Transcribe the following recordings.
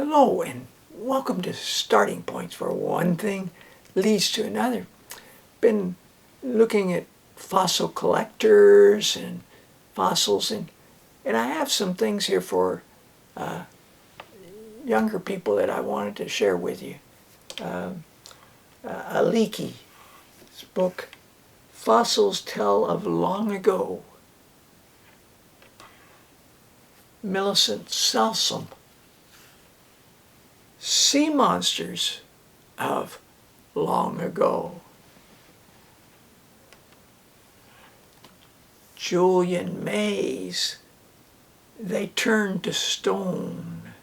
Hello and welcome to Starting Points, where one thing leads to another. Been looking at fossil collectors and fossils, and I have some things here for younger people that I wanted to share with you. Layne's book, Fossils Tell of Long Ago. Millicent Salsom, Sea Monsters of Long Ago. Julian May's They Turned to Stone.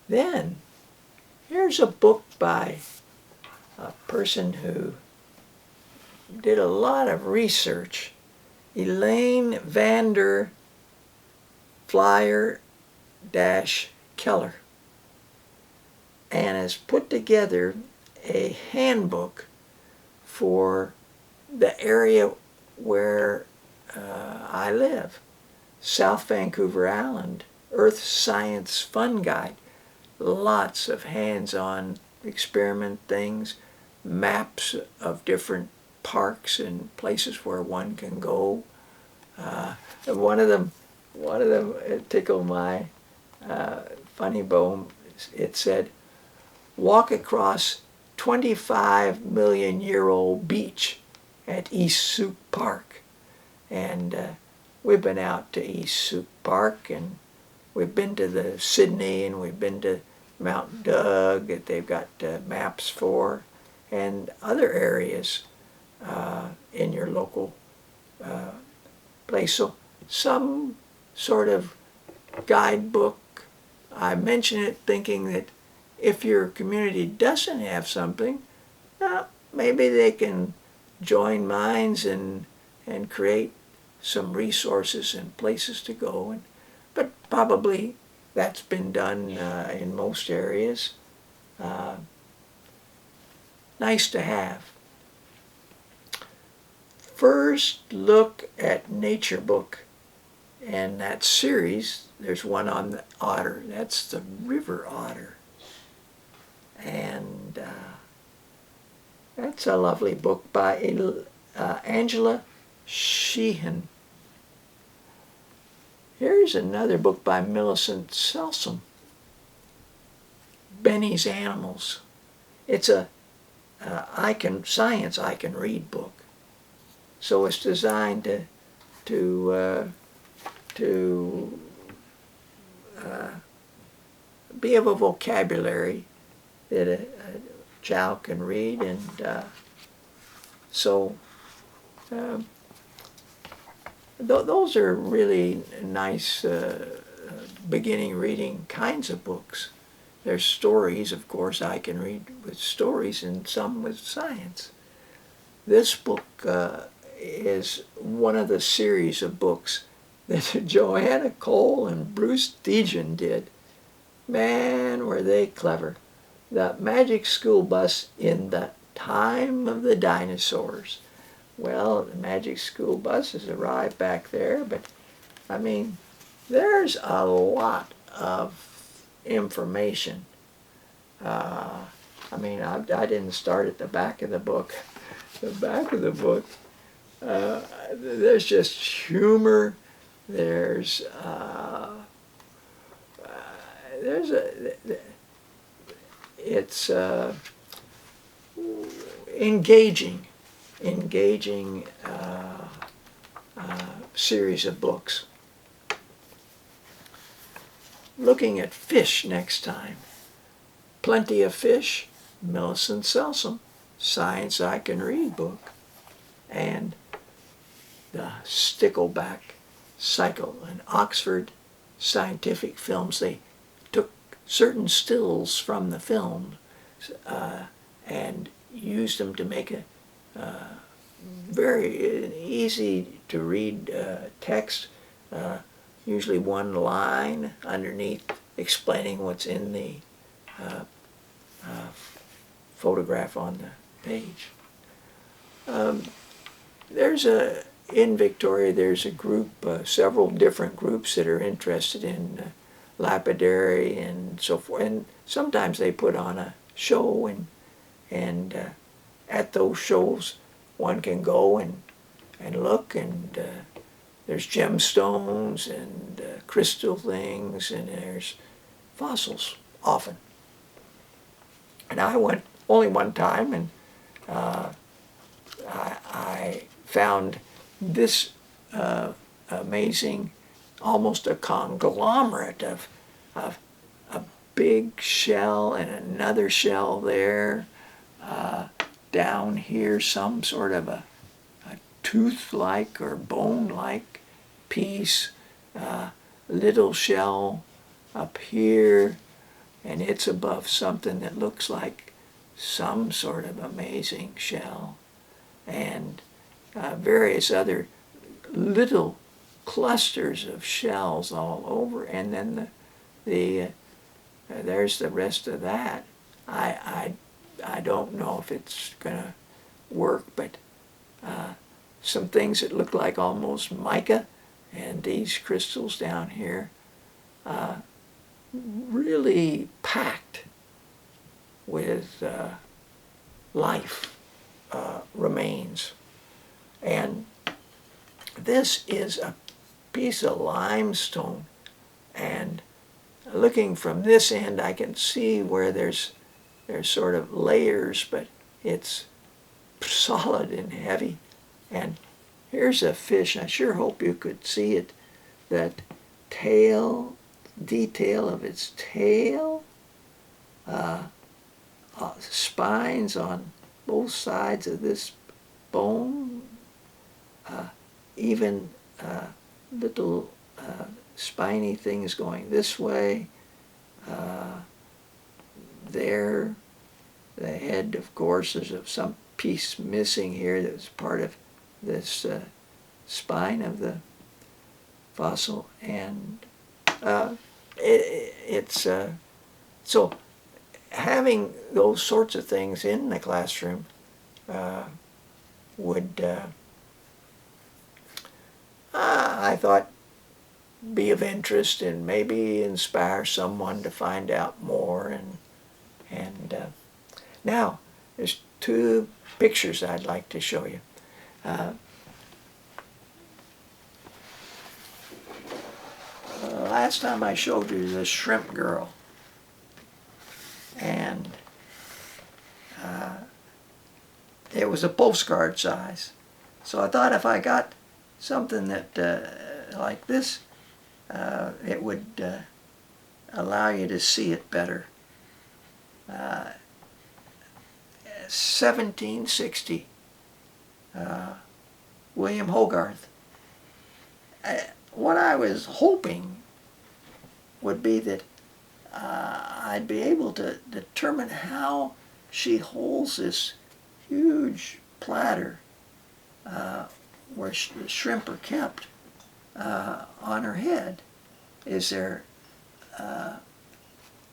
Then, here's a book by a person who did a lot of research, Layne Vander Flyer-Keller, and has put together a handbook for the area where I live, South Vancouver Island, Earth Science Fun Guide. Lots of hands-on experiment things, maps of different parks and places where one can go. And one of them it tickled my funny bone. It said, "Walk across 25 million year old beach at East Soup Park." And we've been out to East Soup Park, and we've been to the Sydney, and we've been to Mount Doug that they've got maps for, and other areas in your local place. So some sort of guidebook. I mention it thinking that if your community doesn't have something, maybe they can join minds and create some resources and places to go. But probably that's been done in most areas. Nice to have. First look at Nature Book. And that series, there's one on the otter. That's the river otter. And that's a lovely book by Angela Sheehan. Here's another book by Millicent Salsom, Benny's Animals. It's a science I can read book. So it's designed to be of a vocabulary that a child can read, and those are really nice beginning reading kinds of books. There's stories, of course, I can read with stories, and some with science. This book is one of the series of books that Joanna Cole and Bruce Dejan did. Man, were they clever. The Magic School Bus in the Time of the Dinosaurs. Well, the Magic School Bus has arrived back there, but I mean, there's a lot of information. I didn't start at the back of the book. The back of the book, there's just humor. It's engaging series of books. Looking at fish next time. Plenty of Fish, Millicent Salsom, Science I Can Read book, and the Stickleback Cycle, an Oxford scientific films. They took certain stills from the film and used them to make a very easy to read text, usually one line underneath explaining what's in the photograph on the page. In Victoria, there's a group, several different groups that are interested in lapidary and so forth. And sometimes they put on a show, and at those shows one can go and look, and there's gemstones and crystal things, and there's fossils often. And I went only one time, and I found this amazing, almost a conglomerate of a big shell and another shell there. Down here, some sort of a tooth-like or bone-like piece. Little shell up here, and it's above something that looks like some sort of amazing shell, and various other little clusters of shells all over, and then there's the rest of that. I don't know if it's gonna work, but some things that look like almost mica, and these crystals down here, really packed with life remains. And this is a piece of limestone, and looking from this end I can see where there's sort of layers, but it's solid and heavy. And here's a fish. I sure hope you could see it. That tail, detail of its tail, spines on both sides of this bone, even little spiny things going this way. There, the head, of course, there's some piece missing here that's part of this spine of the fossil, and it's so having those sorts of things in the classroom would, I thought, be of interest and maybe inspire someone to find out more. And now there's two pictures I'd like to show you. Last time I showed you the shrimp girl, and it was a postcard size. So I thought if I got something that like this, it would allow you to see it better. 1760, William Hogarth. What I was hoping would be that I'd be able to determine how she holds this huge platter where the shrimp are kept on her head. Is there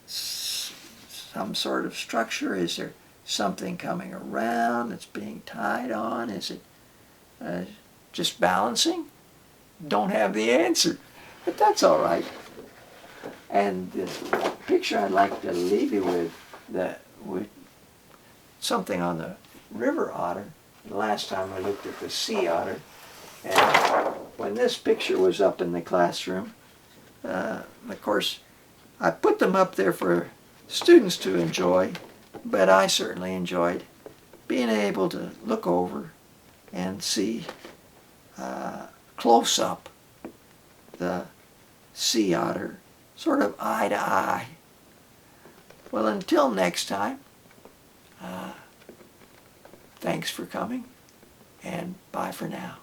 some sort of structure? Is there something coming around that's being tied on? Is it just balancing? Don't have the answer, but that's all right. And this picture I'd like to leave you with something on the river otter. The last time I looked at the sea otter, and when this picture was up in the classroom, of course, I put them up there for students to enjoy, but I certainly enjoyed being able to look over and see close up the sea otter, sort of eye to eye. Well, until next time, thanks for coming, and bye for now.